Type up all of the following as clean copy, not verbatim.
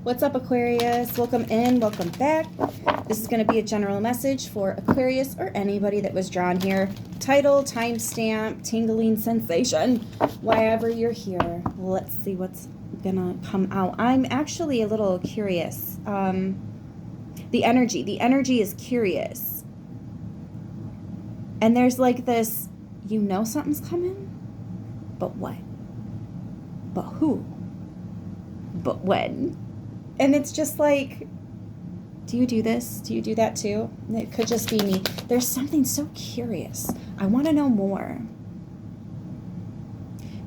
What's up, Aquarius? Welcome in, welcome back. This is going to be a general message for Aquarius or anybody that was drawn here. Title, timestamp, tingling sensation, wherever you're here. Let's see what's going to come out. I'm actually a little curious. The energy is curious. And there's like this, you know something's coming, but what? But who? But when? And it's just like, do you do this? Do you do that too? It could just be me. There's something so curious. I want to know more.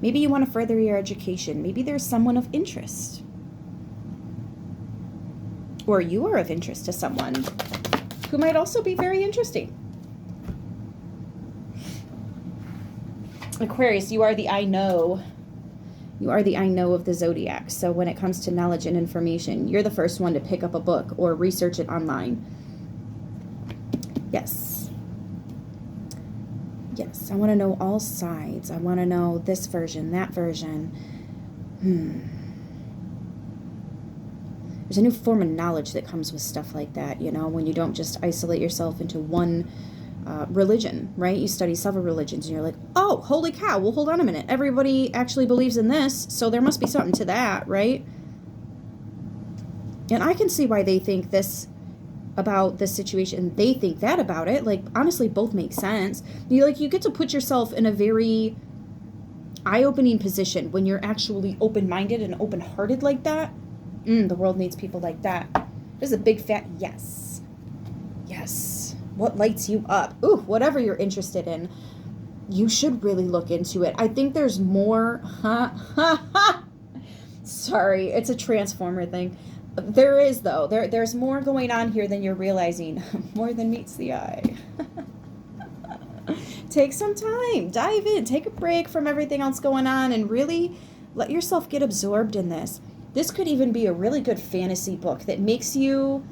Maybe you want to further your education. Maybe there's someone of interest. Or you are of interest to someone who might also be very interesting. Aquarius, you are the I know. You are the I know of the zodiac. So when it comes to knowledge and information, you're the first one to pick up a book or research it online. Yes. Yes, I want to know all sides. I want to know this version, that version. There's a new form of knowledge that comes with stuff like that, you know, when you don't just isolate yourself into one religion, right? You study several religions and you're like, oh, holy cow, well, hold on a minute. Everybody actually believes in this, so there must be something to that, right? And I can see why they think this about this situation. They think that about it. Like, honestly, both make sense. You get to put yourself in a very eye-opening position when you're actually open-minded and open-hearted like that. The world needs people like that. There's a big fat yes. Yes. What lights you up? Ooh, whatever you're interested in, you should really look into it. I think there's more. Sorry, it's a transformer thing. There is, though. There's more going on here than you're realizing. More than meets the eye. Take some time. Dive in. Take a break from everything else going on and really let yourself get absorbed in this. This could even be a really good fantasy book that makes you,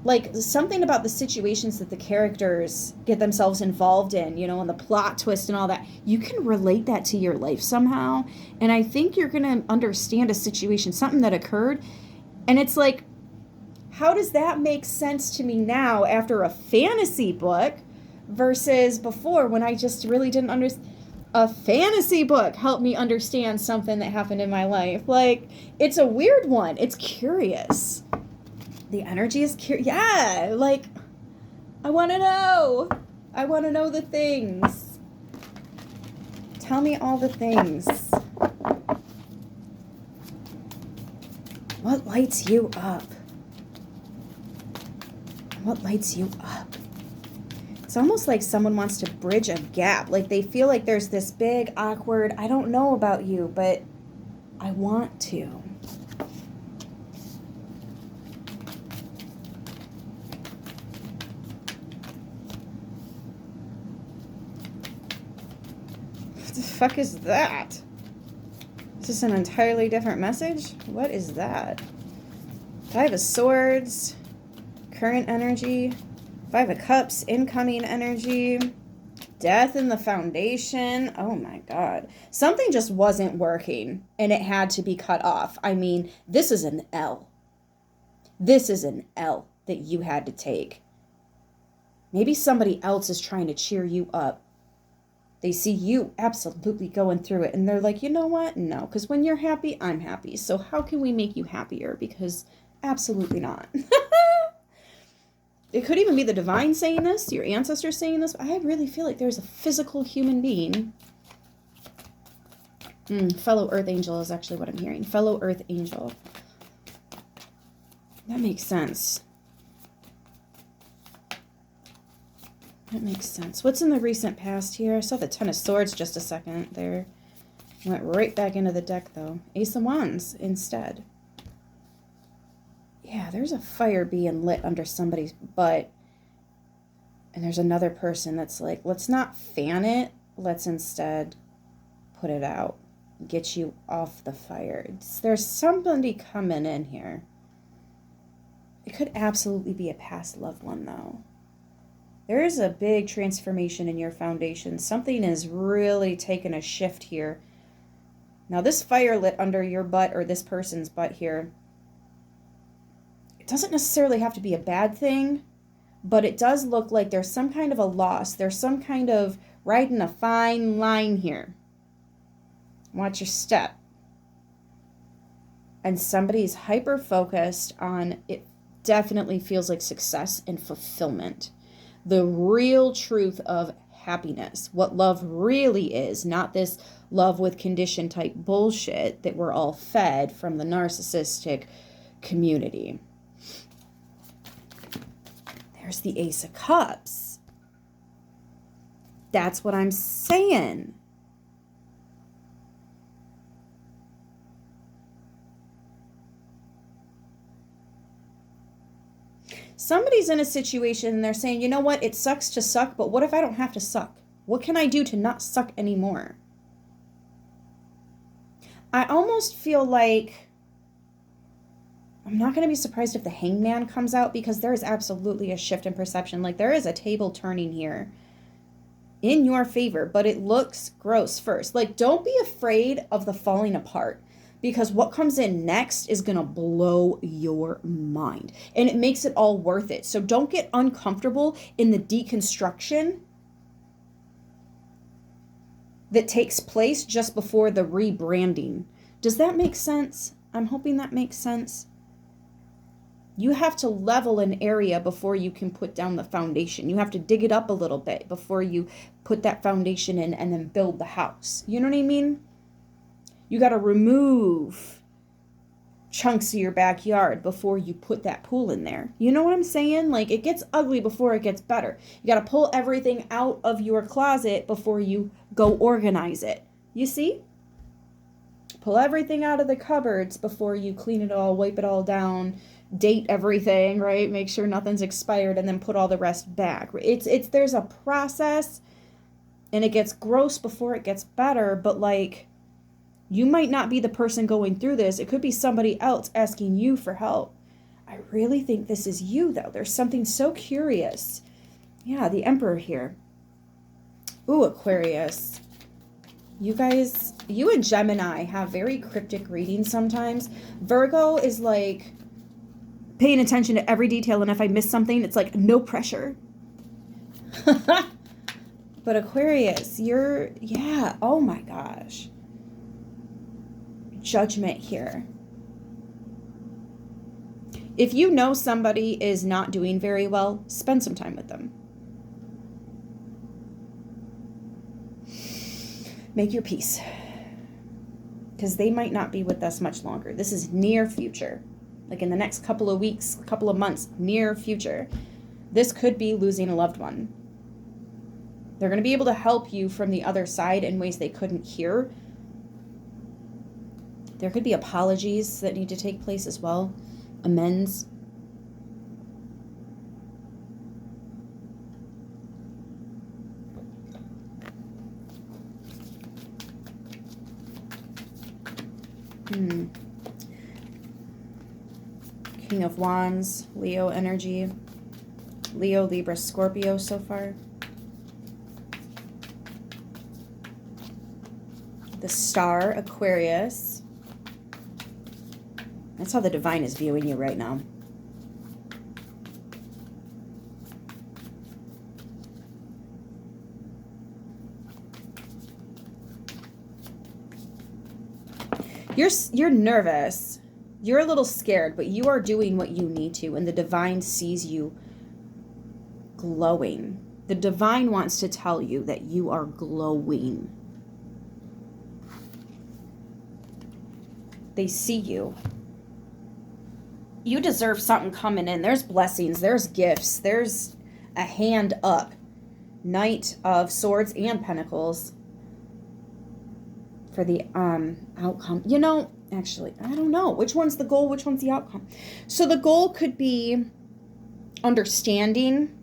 like, something about the situations that the characters get themselves involved in, you know, and the plot twist and all that. You can relate that to your life somehow. And I think you're going to understand a situation, something that occurred. And it's like, how does that make sense to me now after a fantasy book versus before when I just really didn't understand? A fantasy book helped me understand something that happened in my life. Like, it's a weird one. It's curious. The energy is curious. Yeah, like, I want to know. I want to know the things. Tell me all the things. What lights you up? What lights you up? It's almost like someone wants to bridge a gap. Like they feel like there's this big, awkward, I don't know about you, but I want to. What the fuck is that? Is this an entirely different message? What is that? Five of Swords, current energy. Five of Cups, incoming energy. Death in the foundation. Oh my God. Something just wasn't working and it had to be cut off. I mean, this is an L. This is an L that you had to take. Maybe somebody else is trying to cheer you up. They see you absolutely going through it and they're like, you know what? No, because when you're happy, I'm happy. So how can we make you happier? Because absolutely not. It could even be the divine saying this, your ancestors saying this. I really feel like there's a physical human being. Fellow earth angel is actually what I'm hearing. Fellow earth angel. That makes sense. That makes sense. What's in the recent past here? I saw the Ten of Swords just a second there. Went right back into the deck, though. Ace of Wands instead. Yeah, there's a fire being lit under somebody's butt. And there's another person that's like, let's not fan it. Let's instead put it out. Get you off the fire. There's somebody coming in here. It could absolutely be a past loved one, though. There is a big transformation in your foundation. Something is really taking a shift here. Now, this fire lit under your butt, or this person's butt here, doesn't necessarily have to be a bad thing, but it does look like there's some kind of a loss. There's some kind of riding a fine line here. Watch your step. And somebody's hyper-focused on it. Definitely feels like success and fulfillment. The real truth of happiness. What love really is. Not this love with condition type bullshit that we're all fed from the narcissistic community. There's the Ace of Cups. That's what I'm saying. Somebody's in a situation and they're saying, you know what, it sucks to suck, but what if I don't have to suck? What can I do to not suck anymore? I almost feel like I'm not going to be surprised if the Hangman comes out, because there is absolutely a shift in perception. Like, there is a table turning here in your favor, but it looks gross first. Like, don't be afraid of the falling apart, because what comes in next is going to blow your mind, and it makes it all worth it. So don't get uncomfortable in the deconstruction that takes place just before the rebranding. Does that make sense? I'm hoping that makes sense. You have to level an area before you can put down the foundation. You have to dig it up a little bit before you put that foundation in and then build the house. You know what I mean? You got to remove chunks of your backyard before you put that pool in there. You know what I'm saying? Like, it gets ugly before it gets better. You got to pull everything out of your closet before you go organize it. You see? Pull everything out of the cupboards before you clean it all, wipe it all down, date everything, right? Make sure nothing's expired, and then put all the rest back. There's a process, and it gets gross before it gets better, but like, you might not be the person going through this. It could be somebody else asking you for help. I really think this is you, though. There's something so curious. Yeah, the Emperor here. Ooh, Aquarius. You guys, you and Gemini have very cryptic readings sometimes. Virgo is like paying attention to every detail, and if I miss something, it's like no pressure. But Aquarius, yeah, oh my gosh. Judgment here. If you know somebody is not doing very well, spend some time with them. Make your peace, because they might not be with us much longer. This is near future, like in the next couple of weeks, couple of months, near future. This could be losing a loved one. They're going to be able to help you from the other side in ways they couldn't hear. There could be apologies that need to take place as well. Amends. King of Wands, Leo energy. Leo, Libra, Scorpio so far. The Star, Aquarius. That's how the divine is viewing you right now. You're nervous. You're a little scared, but you are doing what you need to, and the divine sees you glowing. The divine wants to tell you that you are glowing. They see you. You deserve something coming in. There's blessings. There's gifts. There's a hand up. Knight of Swords and Pentacles for the outcome. You know, actually, I don't know. Which one's the goal? Which one's the outcome? So the goal could be understanding.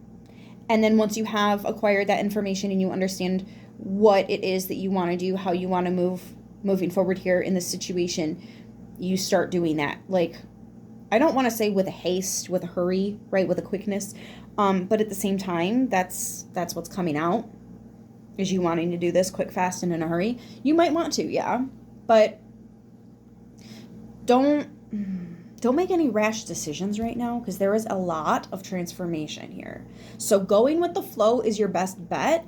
And then once you have acquired that information and you understand what it is that you want to do, how you want to moving forward here in this situation, you start doing that. Like, I don't want to say with a haste, with a hurry, right, with a quickness, but at the same time, that's what's coming out, is you wanting to do this quick, fast, and in a hurry. You might want to, yeah, but don't don't make any rash decisions right now because there is a lot of transformation here. So going with the flow is your best bet.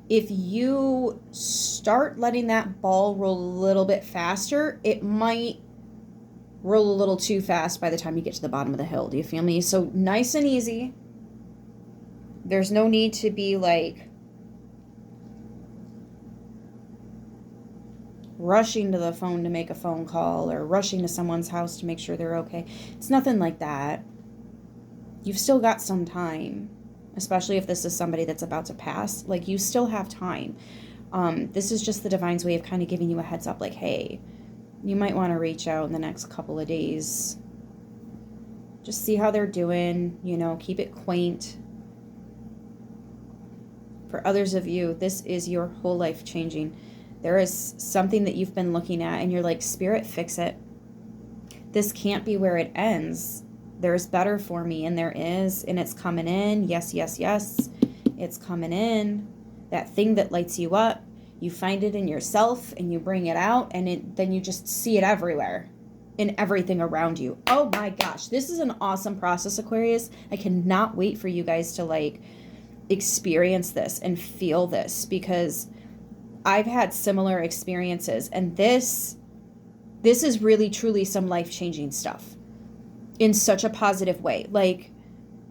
If you start letting that ball roll a little bit faster, it might roll a little too fast by the time you get to the bottom of the hill. Do you feel me? So nice and easy. There's no need to be like rushing to the phone to make a phone call or rushing to someone's house to make sure they're okay. It's nothing like that. You've still got some time, especially if this is somebody that's about to pass. Like, you still have time. This is just the divine's way of kind of giving you a heads up, like, hey, you might want to reach out in the next couple of days. Just see how they're doing, you know, keep it quaint. For others of you, this is your whole life changing. There is something that you've been looking at and you're like, Spirit, fix it. This can't be where it ends. There's better for me, and there is, and it's coming in. Yes, yes, yes. It's coming in. That thing that lights you up, you find it in yourself and you bring it out, and then you just see it everywhere in everything around you. Oh my gosh, this is an awesome process, Aquarius. I cannot wait for you guys to like experience this and feel this, because I've had similar experiences, and this is really truly some life-changing stuff in such a positive way. Like,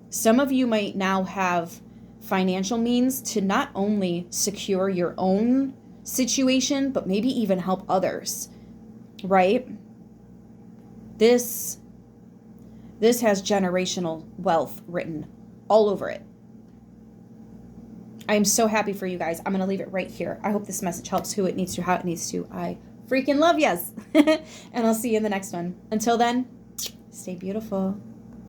some of you might now have financial means to not only secure your own situation, but maybe even help others, right? This has generational wealth written all over it. I am so happy for you guys. I'm going to leave it right here. I hope this message helps who it needs to, how it needs to. I freaking love yous. And I'll see you in the next one. Until then, stay beautiful.